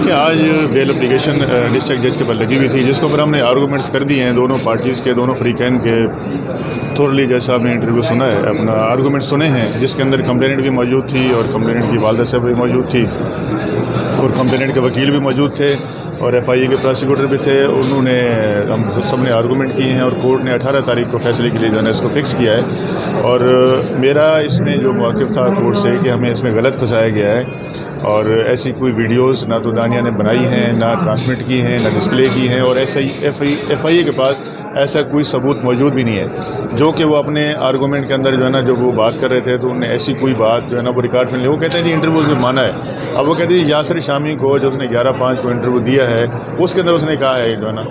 دیکھیں آج بیل application district جج کے پر لگی ہوئی تھی، جس کے اوپر ہم نے آرگومنٹس کر دیے ہیں دونوں پارٹیز کے، دونوں فریقین کے۔ تھورلی جج صاحب نے انٹرویو سنا ہے، اپنا آرگومنٹ سنے ہیں، جس کے اندر کمپلیننٹ بھی موجود تھی اور کمپلیننٹ کی والدہ صاحب بھی موجود تھی اور کمپلیننٹ کے وکیل بھی موجود تھے اور ایف آئی اے کے پراسیکیوٹر بھی تھے۔ انہوں نے ہم سب نے آرگومنٹ کیے ہیں اور کورٹ نے 18 تاریخ کو فیصلے کے لیے جو ہے نا اس کو فکس کیا ہے۔ اور میرا اس میں جو موقف تھا کورٹ سے کہ ہمیں اس میں غلط پھنسایا گیا ہے، اور ایسی کوئی ویڈیوز نہ تو دانیہ نے بنائی ہیں، نہ ٹرانسمٹ کی ہیں، نہ ڈسپلے کی ہیں، اور ایسا ہی ایف آئی اے کے پاس ایسا کوئی ثبوت موجود بھی نہیں ہے جو کہ وہ اپنے آرگومنٹ کے اندر جو ہے نا جو وہ بات کر رہے تھے، تو انہوں نے ایسی کوئی بات جو ہے نا وہ ریکارڈ میں لے، وہ کہتے ہیں جی انٹرویوز میں مانا ہے۔ اب وہ کہتے ہیں یاسر شامی کو جو اس نے 11/5 کو انٹرویو دیا ہے، اس کے اندر اس نے کہا ہے جو ہے نا،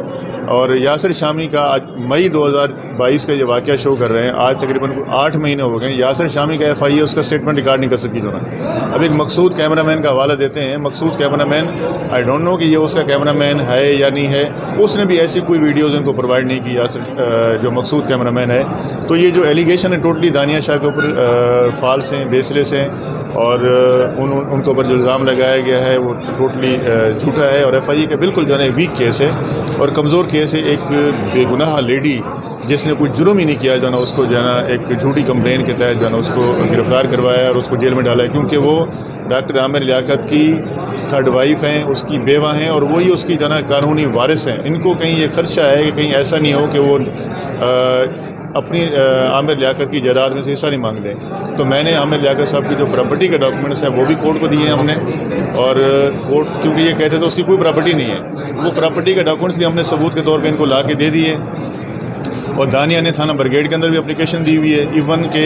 اور یاسر شامی کا آج مئی 2022 کا یہ واقعہ شو کر رہے ہیں، آج تقریباً 8 مہینے ہو گئے، یاسر شامی کا ایف آئی اے اس کا اسٹیٹمنٹ ریکارڈ نہیں کر سکی جو نا۔ اب ایک مقصود کیمرہ مین کا حوالہ دیتے ہیں، مقصود camera main I don't know کہ یہ اس کا کیمرہ مین ہے یا نہیں ہے، اس نے بھی ایسی کوئی ویڈیوز ان کو پرووائڈ نہیں کی، یاسر جو مقصود کیمرہ مین ہے۔ تو یہ جو ایلیگیشن ہے ٹوٹلی دانیہ شاہ کے اوپر فالس ہیں، بیس لیس ہیں، اور ان کے اوپر جو الزام لگایا گیا ہے وہ ٹوٹلی جھوٹا ہے، اور ایف آئی اے کا بالکل جو ہے نا ویک کیس ہے اور کمزور کیس ہے۔ ایک بے گناہ لیڈی جس نے کوئی جرم ہی نہیں کیا جو ہے نا، اس کو جو ہے نا ایک جھوٹی کمپلین کے تحت جو ہے نا اس کو گرفتار کروایا ہے اور اس کو جیل میں ڈالا ہے، کیونکہ وہ ڈاکٹر عامر لیاقت کی تھرڈ وائف ہیں، اس کی بیوہ ہیں، اور وہی اس کی جو ہے نا قانونی وارث ہیں۔ ان کو کہیں یہ خدشہ ہے کہ کہیں ایسا نہیں ہو کہ وہ اپنی عامر لیاقت کی جائیداد میں سے حصہ نہیں مانگ لیں۔ تو میں نے عامر لیاقت صاحب کی جو پراپرٹی کے ڈاکومنٹس ہیں وہ بھی کورٹ کو دیے ہیں ہم نے، اور کورٹ کیونکہ یہ کہتے تھے اس کی کوئی پراپرٹی نہیں ہے، وہ پراپرٹی کے ڈاکومنٹس بھی ہم نے ثبوت کے طور پہ ان کو لا کے دے دیے۔ اور دانیہ نے تھانہ برگیڈ کے اندر بھی اپلیکیشن دی ہوئی ہے، ایون کہ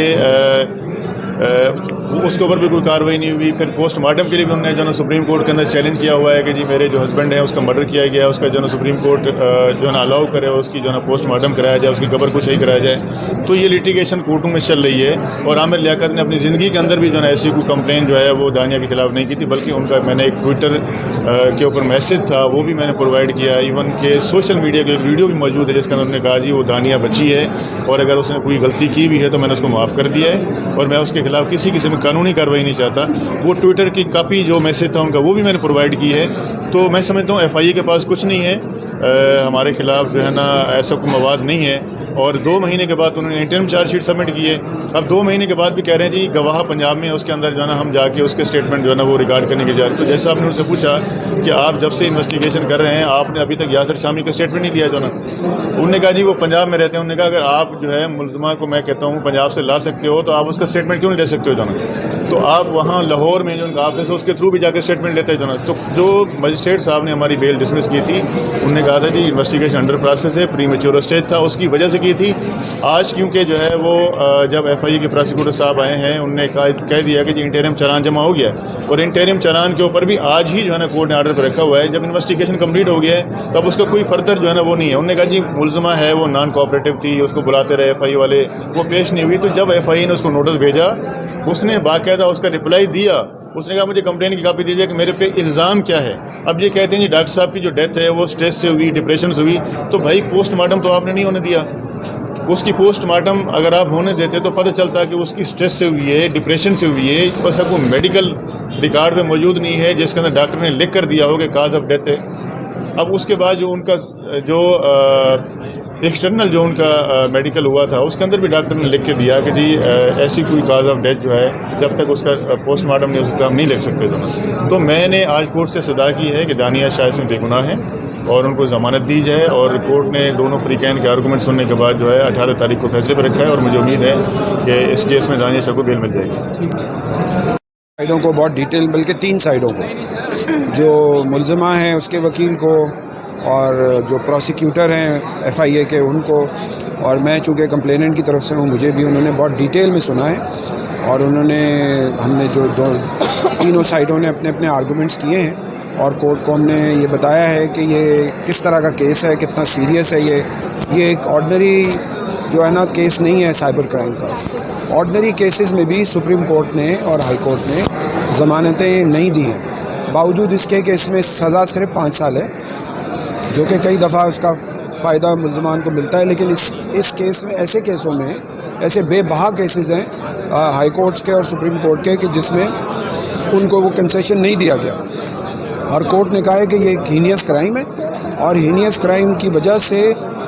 اس کے اوپر بھی کوئی کارروائی نہیں ہوئی۔ پھر پوسٹ مارٹم کے لیے بھی ہم نے جو ہے نا سپریم کورٹ کے اندر چیلنج کیا ہوا ہے کہ جی میرے جو ہسبینڈ ہیں اس کا مرڈر کیا گیا ہے، اس کا جو ہے نا سپریم کورٹ جو ہے نا الاؤ کرے اور اس کی جو ہے نا پوسٹ مارٹم کرایا جائے، اس کی قبر کو صحیح کرایا جائے۔ تو یہ لیٹیگیشن کورٹوں میں چل رہی ہے، اور عامر لیاقت نے اپنی زندگی کے اندر بھی جو ہے نا ایسی کوئی کمپلین جو ہے وہ دانیہ کے خلاف نہیں کی تھی، بلکہ ان کا میں نے ایک ٹویٹر کے اوپر میسج تھا وہ بھی میں نے پرووائڈ کیا، ایون کہ سوشل میڈیا کے ایک ویڈیو بھی موجود ہے جس کے اندر انہوں نے کہا جی وہ دانیہ بچی ہے، اور اگر اس نے کوئی غلطی کی بھی ہے تو میں نے اس کو معاف کر دیا ہے، اور میں اس کے خلاف کسی قسم کی قانونی کارروائی نہیں چاہتا۔ وہ ٹویٹر کی کاپی جو میسج تھا ان کا وہ بھی میں نے پرووائڈ کی ہے۔ تو میں سمجھتا ہوں ایف آئی اے کے پاس کچھ نہیں ہے، ہمارے خلاف جو ہے نا ایسا کوئی مواد نہیں ہے، اور 2 مہینے کے بعد انہوں نے انٹرم چارج شیٹ سبمٹ کی ہے۔ اب 2 مہینے کے بعد بھی کہہ رہے ہیں جی گواہ پنجاب میں، اس کے اندر جو ہے نا ہم جا کے اس کے اسٹیٹمنٹ جو ہے نا وہ ریکارڈ کرنے کے جا رہے ہیں۔ تو جیسا آپ نے ان سے پوچھا کہ آپ جب سے انویسٹیگیشن کر رہے ہیں آپ نے ابھی تک یاسر شامی کا اسٹیٹمنٹ نہیں لیا جو نا، انہوں نے کہا جی وہ پنجاب میں رہتے ہیں، انہوں نے کہا اگر آپ جو ہے ملزمہ کو میں کہتا ہوں پنجاب سے لا سکتے ہو تو آپ اس کا اسٹیٹمنٹ کیوں نہیں لے سکتے ہو جو نا؟ تو آپ وہاں لاہور میں جو ان کا آفس ہے اس کے تھرو بھی جا کے اسٹیٹمنٹ لیتے جو نا۔ تو جو مجسٹریٹ صاحب نے ہماری بیل ڈسمس کی تھی انہوں نے کہا تھا جی انویسٹیگیشن انڈر پروسیس ہے، پری میچور اسٹیج تھا، اس کی وجہ سے کی تھی۔ آج کیونکہ جو ہے وہ جب ایف آئی اے کے پراسیکیوٹر صاحب آئے ہیں انہوں نے کہہ دیا کہ جی انٹرم چلان جمع ہو گیا ہے، اور انٹرم چلان کے اوپر بھی آج ہی جو ہے نا کورٹ نے آرڈر پہ رکھا ہوا ہے۔ جب انویسٹیگیشن کمپلیٹ ہو گیا ہے تو اب اس کا کوئی فردر جو ہے نا وہ نہیں ہے۔ انہوں نے کہا جی ملزمہ ہے وہ نان کوآپریٹو تھی، اس کو بلاتے رہے ایف آئی اے والے، وہ پیش نہیں ہوئی۔ تو جب ایف آئی اے نے اس کو نوٹس بھیجا اس نے باقاعدہ اس کا رپلائی دیا، اس نے کہا مجھے کمپلین کی کاپی دیجیے کہ میرے پہ الزام کیا ہے۔ اب یہ کہتے ہیں جی ڈاکٹر صاحب کی جو ڈیتھ ہے وہ اسٹریس سے ہوئی، ڈپریشن سے ہوئی، تو بھائی پوسٹ مارٹم تو آپ نے نہیں ہونے دیا۔ اس کی پوسٹ مارٹم اگر آپ ہونے دیتے تو پتہ چلتا کہ اس کی اسٹریس سے ہوئی ہے، ڈپریشن سے ہوئی ہے، بس اب وہ میڈیکل ریکارڈ پہ موجود نہیں ہے جس کے اندر ڈاکٹر نے لکھ کر دیا ہو کہ کاز آف ڈیتھ ہے۔ اب اس کے بعد جو ان کا جو ایکسٹرنل جو ان کا میڈیکل ہوا تھا اس کے اندر بھی ڈاکٹر نے لکھ کے دیا کہ جی ایسی کوئی کاز آف ڈیتھ جو ہے جب تک اس کا پوسٹ مارٹم نہیں ہو سکتا ہم نہیں لکھ سکتے تھے۔ تو میں نے آج کورٹ سے صدا کی ہے کہ دانیہ شاہ اس میں بے گناہ ہے اور ان کو ضمانت دی جائے، اور کورٹ نے دونوں فریقین کے آرگومنٹ سننے کے بعد جو ہے 18 تاریخ کو فیصلے پہ رکھا ہے، اور مجھے امید ہے کہ اس کیس میں دانیہ شاہ کو بیل مل جائے گی۔ سائڈوں کو بہت ڈیٹیل، بلکہ 3 سائڈوں کو، جو ملزمہ ہیں اس کے وکیل کو، اور جو پروسیکیوٹر ہیں ایف آئی اے کے ان کو، اور میں چونکہ کمپلیننٹ کی طرف سے ہوں مجھے بھی انہوں نے بہت ڈیٹیل میں سنا ہے، اور انہوں نے ہم نے جو تینوں سائڈوں نے اپنے اپنے آرگومنٹس کیے ہیں، اور کورٹ کو ہم نے یہ بتایا ہے کہ یہ کس طرح کا کیس ہے، کتنا سیریس ہے۔ یہ ایک آرڈنری جو ہے نا کیس نہیں ہے سائبر کرائم کا۔ آرڈنری کیسز میں بھی سپریم کورٹ نے اور ہائی کورٹ نے ضمانتیں نہیں دی ہیں، باوجود اس کے کہ اس میں سزا صرف 5 سال ہے، جو کہ کئی دفعہ اس کا فائدہ ملزمان کو ملتا ہے، لیکن اس کیس میں ایسے کیسوں میں ایسے بے بہا کیسز ہیں ہائی کورٹس کے اور سپریم کورٹ کے کہ جس میں ان کو وہ کنسیشن نہیں دیا گیا۔ اور کورٹ نے کہا ہے کہ یہ ایک ہینیس کرائم ہے اور ہینیس کرائم کی وجہ سے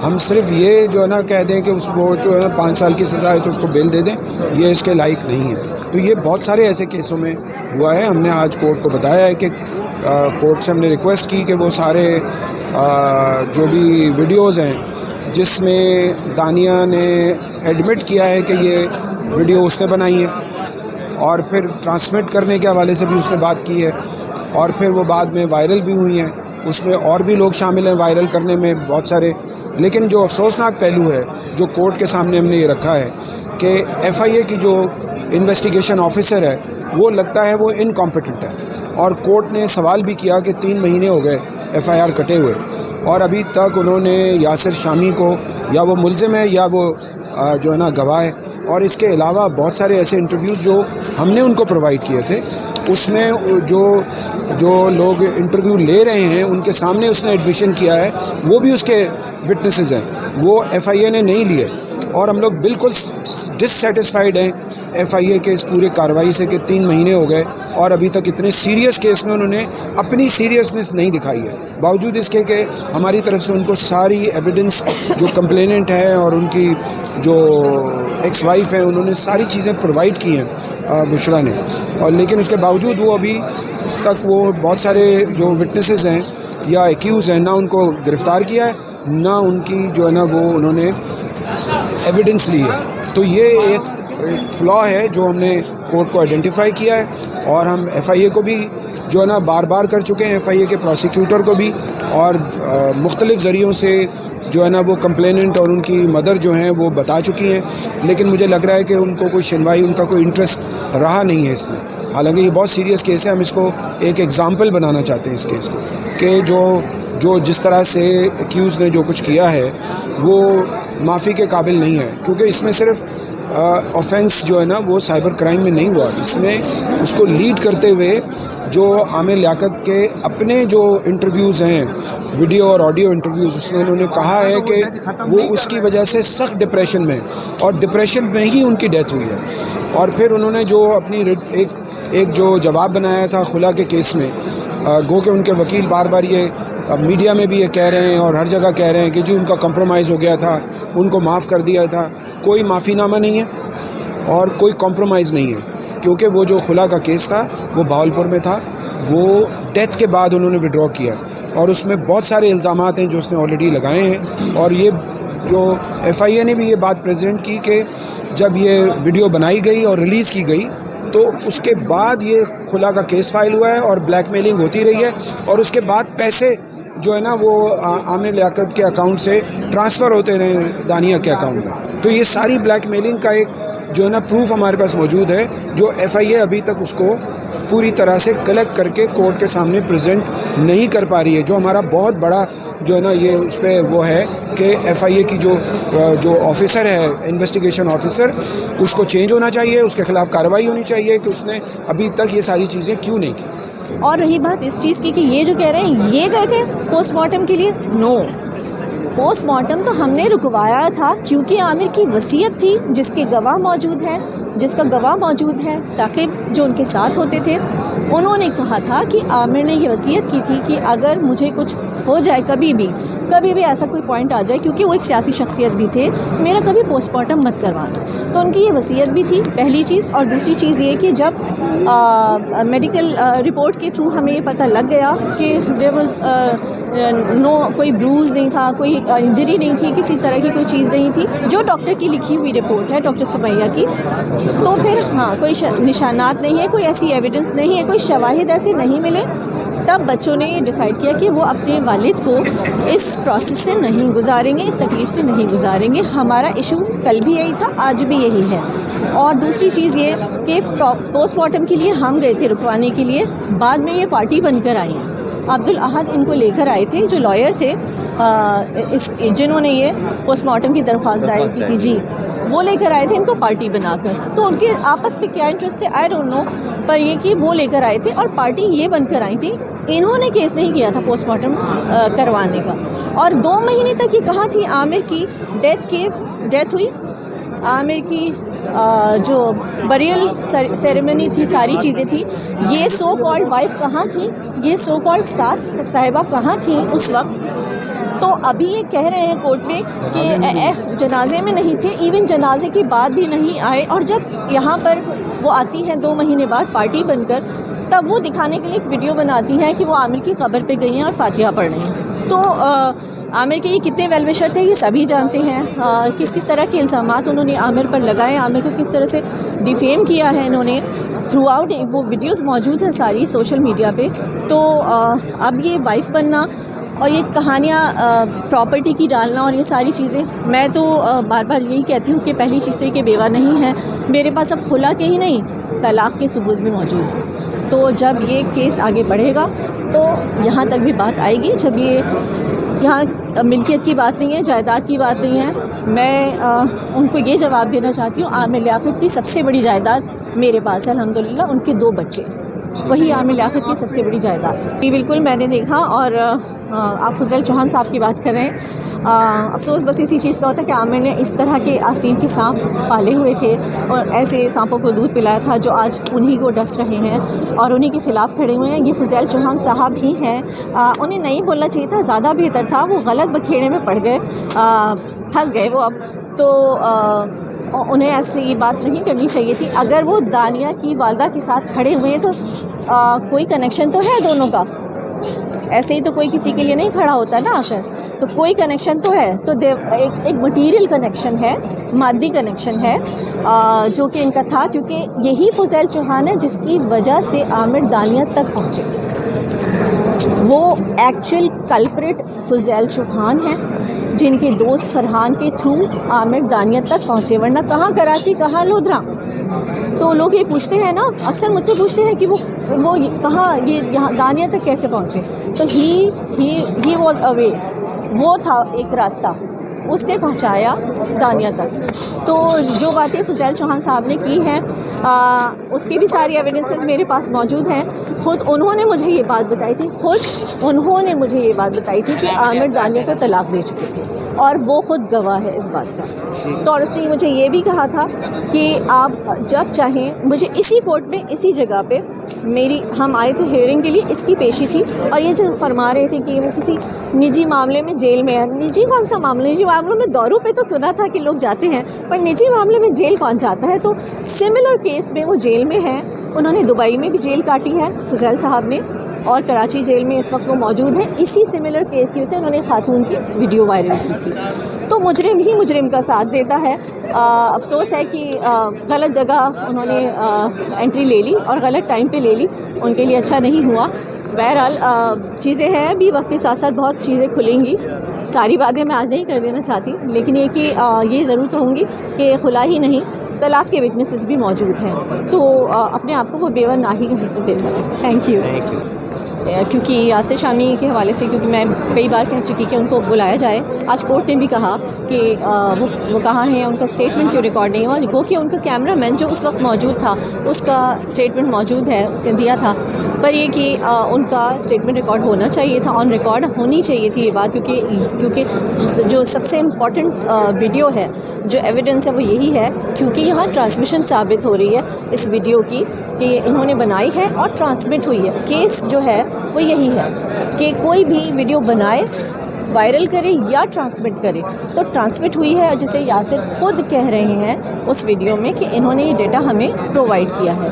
ہم صرف یہ جو ہے نا کہہ دیں کہ اس کو جو ہے 5 سال کی سزا ہے تو اس کو بیل دے دیں، یہ اس کے لائق نہیں ہے. تو یہ بہت سارے ایسے کیسوں میں ہوا ہے. ہم نے آج کورٹ کو بتایا ہے کہ کورٹ سے ہم نے ریکویسٹ کی کہ وہ سارے جو بھی ویڈیوز ہیں جس میں دانیہ نے ایڈمٹ کیا ہے کہ یہ ویڈیو اس نے بنائی ہے اور پھر ٹرانسمٹ کرنے کے حوالے سے بھی اس نے بات کی ہے اور پھر وہ بعد میں وائرل بھی ہوئی ہیں، اس میں اور بھی لوگ شامل ہیں وائرل کرنے میں بہت سارے. لیکن جو افسوسناک پہلو ہے جو کورٹ کے سامنے ہم نے یہ رکھا ہے کہ FIA کی جو انویسٹیگیشن آفیسر ہے وہ لگتا ہے وہ انکمپیٹنٹ ہے. اور کورٹ نے سوال بھی کیا کہ 3 مہینے ہو گئے FIR کٹے ہوئے اور ابھی تک انہوں نے یاسر شامی کو یا وہ ملزم ہے یا وہ جو ہے نا گواہ ہے. اور اس کے علاوہ بہت سارے ایسے انٹرویوز جو ہم نے ان کو پرووائڈ کیے تھے اس میں جو لوگ انٹرویو لے رہے ہیں ان کے سامنے اس نے ایڈمیشن کیا ہے، وہ بھی اس کے وٹنسز ہیں، وہ FIA نے نہیں لیے. اور ہم لوگ بالکل ڈسسیٹسفائیڈ ہیں FIA کے اس پورے کارروائی سے کہ 3 مہینے ہو گئے اور ابھی تک اتنے سیریس کیس میں انہوں نے اپنی سیریسنس نہیں دکھائی ہے، باوجود اس کے کہ ہماری طرف سے ان کو ساری ایویڈنس جو کمپلیننٹ ہے اور ان کی جو ایکس وائف ہیں انہوں نے ساری چیزیں پرووائڈ کی ہیں بشرا نے. اور لیکن اس کے باوجود وہ ابھی اس تک وہ بہت سارے جو وٹنسز ہیں یا ایکیوز ہیں نہ ان کو گرفتار کیا ہے نہ ان کی جو ہے نا وہ انہوں نے ایویڈنس لی ہے. تو یہ ایک فلا ہے جو ہم نے کورٹ کو آئیڈینٹیفائی کیا ہے اور ہم FIA کو بھی جو ہے نا بار بار کر چکے ہیں، FIA کے پروسیکیوٹر کو بھی، اور مختلف ذریعوں سے جو ہے نا وہ کمپلیننٹ اور ان کی مدر جو ہیں وہ بتا چکی ہیں. لیکن مجھے لگ رہا ہے کہ ان کو کوئی سنوائی، ان کا کوئی انٹرسٹ رہا نہیں ہے اس میں. حالانکہ یہ بہت سیریس کیس ہے، ہم اس کو ایک ایگزامپل بنانا چاہتے ہیں اس کیس کو کہ جو جس طرح سے ایکیوز نے جو کچھ کیا ہے وہ معافی کے قابل نہیں ہے. کیونکہ اس میں صرف آفینس جو ہے نا وہ سائبر کرائم میں نہیں ہوا، اس میں اس کو لیڈ کرتے ہوئے جو عامر لیاقت کے اپنے جو انٹرویوز ہیں، ویڈیو اور آڈیو انٹرویوز، اس میں انہوں نے کہا ہے کہ وہ اس کی وجہ سے سخت ڈپریشن میں اور ڈپریشن میں ہی ان کی ڈیتھ ہوئی ہے. اور پھر انہوں نے جو اپنی ایک جو جواب بنایا تھا خلا کے کیس میں، گو کہ ان کے وکیل بار بار یہ میڈیا میں بھی یہ کہہ رہے ہیں اور ہر جگہ کہہ رہے ہیں کہ جی ان کا کمپرومائز ہو گیا تھا، ان کو معاف کر دیا تھا. کوئی معافی نامہ نہیں ہے اور کوئی کمپرومائز نہیں ہے، کیونکہ وہ جو خلا کا کیس تھا وہ بہاولپور میں تھا، وہ ڈیتھ کے بعد انہوں نے وڈرا کیا اور اس میں بہت سارے الزامات ہیں جو اس نے آلریڈی لگائے ہیں. اور یہ جو FIA نے بھی یہ بات پریزنٹ کی کہ جب یہ ویڈیو بنائی گئی اور ریلیز کی گئی تو اس کے بعد یہ خلا کا کیس فائل ہوا ہے اور بلیک میلنگ ہوتی رہی ہے اور اس کے بعد پیسے جو ہے نا وہ عامر لیاقت کے اکاؤنٹ سے ٹرانسفر ہوتے رہے دانیہ کے اکاؤنٹ میں. تو یہ ساری بلیک میلنگ کا ایک جو ہے نا پروف ہمارے پاس موجود ہے جو FIA ابھی تک اس کو پوری طرح سے کلیکٹ کر کے کورٹ کے سامنے پریزنٹ نہیں کر پا رہی ہے. جو ہمارا بہت بڑا جو ہے نا یہ اس پہ وہ ہے کہ FIA کی جو آفیسر ہے انویسٹیگیشن آفیسر، اس کو چینج ہونا چاہیے، اس کے خلاف کارروائی ہونی چاہیے کہ اس نے ابھی تک یہ ساری چیزیں کیوں نہیں کی. اور رہی بات اس چیز کی کہ یہ جو کہہ رہے ہیں یہ گئے تھے پوسٹ مارٹم کے لیے، نو، پوسٹ مارٹم تو ہم نے رکوایا تھا کیونکہ عامر کی وصیت تھی جس کے گواہ موجود ہے، جس کا گواہ موجود ہے ثاقب جو ان کے ساتھ ہوتے تھے. انہوں نے کہا تھا کہ عامر نے یہ وصیت کی تھی کہ اگر مجھے کچھ ہو جائے کبھی بھی ایسا کوئی پوائنٹ آ جائے، کیونکہ وہ ایک سیاسی شخصیت بھی تھے، میرا کبھی پوسٹ مارٹم مت کروانا. تو ان کی یہ وصیت بھی تھی پہلی چیز. اور دوسری چیز یہ کہ جب میڈیکل رپورٹ کے تھرو ہمیں یہ پتہ لگ گیا کہ دیر واز نو، کوئی بروز نہیں تھا، کوئی انجری نہیں تھی، کسی طرح کی کوئی چیز نہیں تھی، جو ڈاکٹر کی لکھی ہوئی رپورٹ ہے ڈاکٹر سمیہ کی، تو پھر کوئی نشانات نہیں ہے، کوئی ایسی ایویڈنس نہیں ہے، کوئی شواہد ایسے نہیں ملے. تب بچوں نے یہ ڈیسائیڈ کیا کہ وہ اپنے والد کو اس پروسیس سے نہیں گزاریں گے، اس تکلیف سے نہیں گزاریں گے. ہمارا ایشو کل بھی یہی تھا، آج بھی یہی ہے. اور دوسری چیز یہ کہ پوسٹ مارٹم کے لیے ہم گئے تھے رکوانے کے لیے، بعد میں یہ پارٹی بن کر آئی ہیں. عبدالاحد ان کو لے کر آئے تھے جو لائر تھے جنہوں نے یہ پوسٹ مارٹم کی درخواست دائر کی تھی، جی وہ لے کر آئے تھے ان کو پارٹی بنا کر. تو ان کے آپس میں کیا انٹرسٹ تھے آئی ڈونٹ نو، پر یہ کہ وہ لے کر آئے تھے اور پارٹی یہ بن کر آئی تھی. انہوں نے کیس نہیں کیا تھا پوسٹ مارٹم کروانے کا. اور 2 مہینے تک یہ کہاں تھی عامر کی ڈیتھ ہوئی عامر کی جو بریل سیریمنی تھی، ساری چیزیں تھیں، یہ سو کالڈ وائف کہاں تھی، یہ سو کالڈ ساس صاحبہ کہاں تھیں اس وقت؟ تو ابھی یہ کہہ رہے ہیں کورٹ میں کہ جنازے میں نہیں تھے، ایون جنازے کے بعد بھی نہیں آئے، اور جب یہاں پر وہ آتی ہیں 2 مہینے بعد پارٹی بن کر، تب وہ دکھانے کے لیے ایک ویڈیو بناتی ہیں کہ وہ عامر کی قبر پہ گئی ہیں اور فاتحہ پڑھ رہی ہیں۔ تو عامر کے یہ کتنے ویل وشر تھے یہ سبھی جانتے ہیں، کس طرح کے الزامات انہوں نے عامر پر لگائے، عامر کو کس طرح سے ڈیفیم کیا ہے انہوں نے، تھرو آؤٹ وہ ویڈیوز موجود ہیں ساری سوشل میڈیا پہ۔ تو اب یہ وائف بننا اور یہ کہانیاں پراپرٹی کی ڈالنا اور یہ ساری چیزیں، میں تو بار بار یہی کہتی ہوں کہ پہلی چیز تو یہ کہ بیوہ نہیں ہے میرے پاس، اب خلا کے ہی نہیں طلاق کے ثبوت بھی موجود ہیں۔ تو جب یہ کیس آگے بڑھے گا تو یہاں تک بھی بات آئے گی، جب یہ یہاں ملکیت کی بات نہیں ہے، جائیداد کی بات نہیں ہے۔ میں ان کو یہ جواب دینا چاہتی ہوں، عامر لیاقت کی سب سے بڑی جائیداد میرے پاس ہے الحمدللہ، ان کے 2 بچے، وہی عامر لیاقت کی سب سے بڑی جائیداد۔ جی بالکل میں نے دیکھا، اور آپ فضیل چوہان صاحب کی بات کر رہے ہیں، افسوس بس اسی چیز کا ہوتا ہے کہ عامر نے اس طرح کے آستین کے سانپ پالے ہوئے تھے اور ایسے سانپوں کو دودھ پلایا تھا جو آج انہی کو ڈس رہے ہیں اور انہی کے خلاف کھڑے ہوئے ہیں۔ یہ فضیل چوہان صاحب ہی ہیں، انہیں نہیں بولنا چاہیے تھا، زیادہ بہتر تھا، وہ غلط بکھیڑے میں پڑ گئے، پھنس گئے وہ اب تو انہیں ایسی بات نہیں کرنی چاہیے تھی۔ اگر وہ دانیہ کی والدہ کے ساتھ کھڑے ہوئے ہیں تو کوئی کنیکشن تو ہے دونوں کا، ایسے ہی تو کوئی کسی کے لیے نہیں کھڑا ہوتا نا آخر، تو کوئی کنیکشن تو ہے، تو ایک مٹیریل کنیکشن ہے، مادی کنیکشن ہے جو کہ ان کا تھا، کیونکہ یہی فضیل چوہان ہے جس کی وجہ سے عامر دانیہ تک پہنچے۔ وہ ایکچوئل کلپریٹ فضیل چوہان ہیں جن کے دوست فرحان کے تھرو عامر دانیہ تک پہنچے، ورنہ کہاں کراچی کہاں لودھرا۔ تو لوگ یہ پوچھتے ہیں نا، اکثر مجھ سے پوچھتے ہیں کہ وہ کہاں یہ یہاں دانیہ تک کیسے پہنچے، تو ہی واز اوے، وہ تھا ایک راستہ، اس نے پہنچایا دانیہ تک۔ تو جو باتیں فضیل چوہان صاحب نے کی ہیں اس کی بھی ساری ایویڈنسز میرے پاس موجود ہیں، خود انہوں نے مجھے یہ بات بتائی تھی، کہ عامر دانیہ کو طلاق دے چکے تھے، اور وہ خود گواہ ہے اس بات کا۔ تو اور اس نے مجھے یہ بھی کہا تھا کہ آپ جب چاہیں مجھے اسی کورٹ میں اسی جگہ پہ ہم آئے تھے ہیئرنگ کے لیے، اس کی پیشی تھی، اور یہ جو فرما رہے تھے کہ وہ کسی نجی معاملے میں جیل میں ہے، نجی کون سا معاملہ؟ نجی معاملوں میں دوروں پہ تو سنا تھا کہ لوگ جاتے ہیں، پر نجی معاملے میں جیل کون جاتا ہے؟ تو سملر کیس میں وہ جیل میں ہیں، انہوں نے دبئی میں بھی جیل کاٹی ہے فضیل صاحب نے، اور کراچی جیل میں اس وقت وہ موجود ہیں، اسی سملر کیس کی وجہ سے انہوں نے خاتون کی ویڈیو وائرل کی تھی۔ تو مجرم ہی مجرم کا ساتھ دیتا ہے۔ افسوس ہے کہ غلط جگہ انہوں نے انٹری لے لی اور غلط ٹائم پہ لے لی، ان کے لیے اچھا نہیں ہوا۔ بہرحال چیزیں ہیں، ابھی وقت کے ساتھ ساتھ بہت چیزیں کھلیں گی، ساری باتیں میں آج نہیں کر دینا چاہتی، لیکن یہ کہ یہ ضرور کہوں گی کہ خلا ہی نہیں طلاق کے وٹنسز بھی موجود ہیں، تو اپنے آپ کو وہ بیوہ نہ ہی کہیں تو بہتر ہے۔ Thank you. کیونکہ یاسر شامی کے حوالے سے، کیونکہ میں کئی بار کہہ چکی کہ ان کو بلایا جائے، آج کورٹ نے بھی کہا کہ وہ کہاں ہیں، ان کا اسٹیٹمنٹ کیوں ریکارڈ نہیں ہوا، گو کہ ان کا کیمرہ مین جو اس وقت موجود تھا اس کا اسٹیٹمنٹ موجود ہے، اس نے دیا تھا، پر یہ کہ ان کا اسٹیٹمنٹ ریکارڈ ہونا چاہیے تھا، آن ریکارڈ ہونی چاہیے تھی یہ بات، کیونکہ جو سب سے امپورٹنٹ ویڈیو ہے، جو ایویڈنس ہے وہ یہی ہے، کیونکہ یہاں ٹرانسمیشن ثابت ہو رہی ہے اس ویڈیو کی کہ انہوں نے بنائی ہے اور ٹرانسمٹ ہوئی ہے۔ کیس جو ہے وہ یہی ہے کہ کوئی بھی ویڈیو بنائے، وائرل کرے یا ٹرانسمٹ کرے، تو ٹرانسمٹ ہوئی ہے، جسے یاسر خود کہہ رہے ہیں اس ویڈیو میں کہ انہوں نے یہ ڈیٹا ہمیں پرووائڈ کیا ہے۔